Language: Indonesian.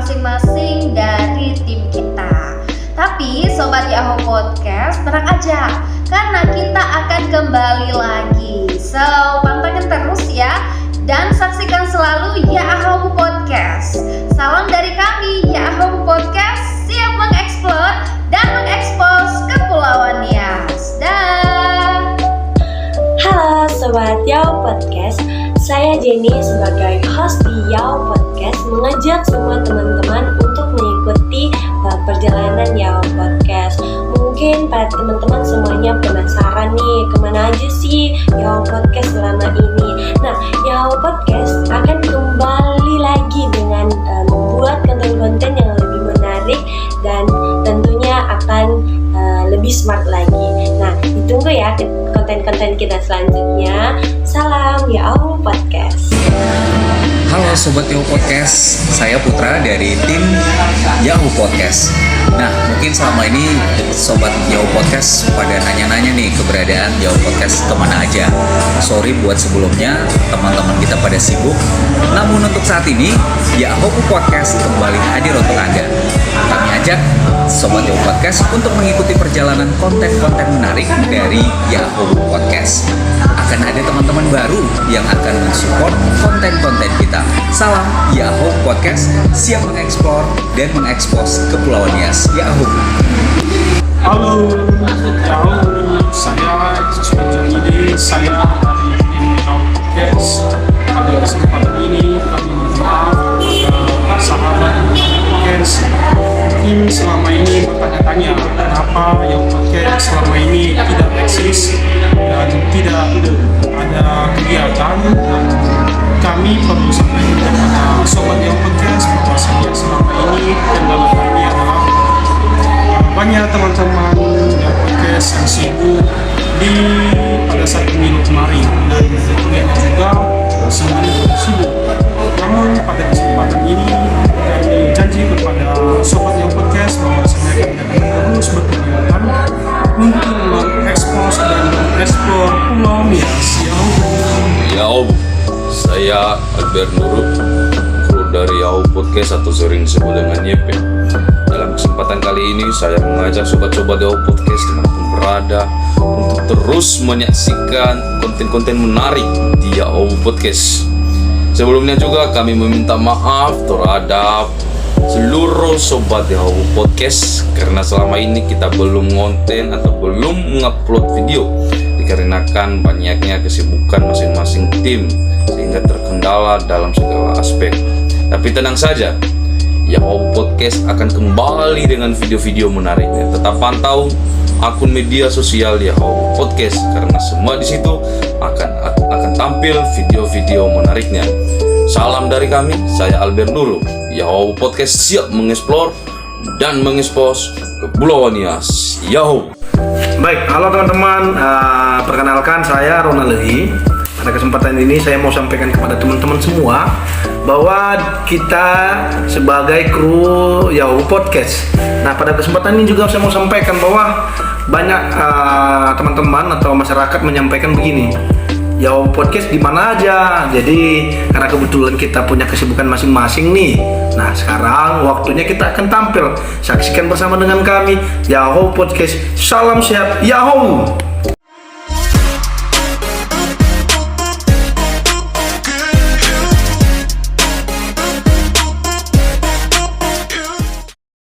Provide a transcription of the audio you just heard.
masing-masing dari tim kita. Tapi Sobat Yahoo Podcast, tenang aja, karena kita akan kembali lagi. So, pantengin terus ya, dan saksikan selalu Yahoo Podcast. Salam dari kami, Yahoo Podcast, siap mengeksplor dan mengekspos Kepulauan Nias. Dah. Halo Sobat Yahoo Podcast, saya Jenny sebagai host di Yahoo Podcast mengajak semua teman-teman untuk mengikuti perjalanan Yahoo Podcast. Mungkin para teman-teman semuanya penasaran nih, kemana aja sih Yahoo Podcast selama ini. Nah, Yahoo Podcast akan kembali lagi dengan membuat konten-konten yang lebih menarik dan tentunya akan lebih smart lagi. Nah, ditunggu ya konten-konten kita selanjutnya. Salam Yahoo Podcast. Halo Sobat Yahoo Podcast, saya Putra dari tim Yahoo Podcast. Nah, mungkin selama ini Sobat Yahoo Podcast pada nanya-nanya nih keberadaan Yahoo Podcast kemana aja. Sorry buat sebelumnya, teman-teman kita pada sibuk. Namun untuk saat ini, Yahoo Podcast kembali hadir untuk Anda. Kami ajak Sobat Yahoo Podcast untuk mengikuti perjalanan konten-konten menarik dari Yahoo Podcast. Akan ada teman-teman baru yang akan mensupport konten-konten kita. Salam Yahoo Podcast, siap mengeksplor dan mengekspos Kepulauan Nias. Yahoo. Halo, Yahoo. Saya sesuai ide saya dari tim Yahoo Podcast. Pada kesempatan ini kami minta maaf sahabat podcast. Mungkin selama ini bertanya-tanya kenapa Yahoo Podcast selama ini tidak eksis dan tidak ada kegiatan, dan kami perlu sampaikan kepada Sobat Yahoo Podcast bahwasanya selama ini kendala kami adalah banyak teman-teman yang podcast yang sibuk pada saat pemilu kemarin, dan tentunya juga semuanya sibuk. Namun pada kesempatan ini kami janji kepada Sobat Yahoo Podcast bahwasanya kami akan terus berkegiatan untuk mengekspos dan mengeksplor Pulau Nias. Yahoo, saya Albert Nurul, kru dari Yahoo Podcast atau sering disebut dengan YP. Dalam kesempatan kali ini saya mengajak sobat-sobat Yahoo Podcast dimanapun berada untuk terus menyaksikan konten-konten menarik di Yahoo Podcast. Sebelumnya juga kami meminta maaf terhadap seluruh sobat Yahoo Podcast karena selama ini kita belum konten atau belum mengupload video dikarenakan banyaknya kesibukan masing-masing tim sehingga terkendala dalam segala aspek. Tapi tenang saja, Yahoo Podcast akan kembali dengan video-video menariknya. Tetap pantau akun media sosial Yahoo Podcast karena semua di situ akan tampil video-video menariknya. Salam dari kami, saya Albert Nurul. Yahoo Podcast siap mengeksplor dan mengekspos Kepulauan Nias. Yahoo. Baik, halo teman-teman, perkenalkan saya Ronald Lehi. Pada kesempatan ini saya mau sampaikan kepada teman-teman semua bahwa kita sebagai kru Yahoo Podcast. Nah, pada kesempatan ini juga saya mau sampaikan bahwa banyak teman-teman atau masyarakat menyampaikan begini, Yahoo Podcast di mana aja. Jadi karena kebetulan kita punya kesibukan masing-masing nih. Nah, sekarang waktunya kita akan tampil. Saksikan bersama dengan kami Yahoo Podcast. Salam sehat Yahoo.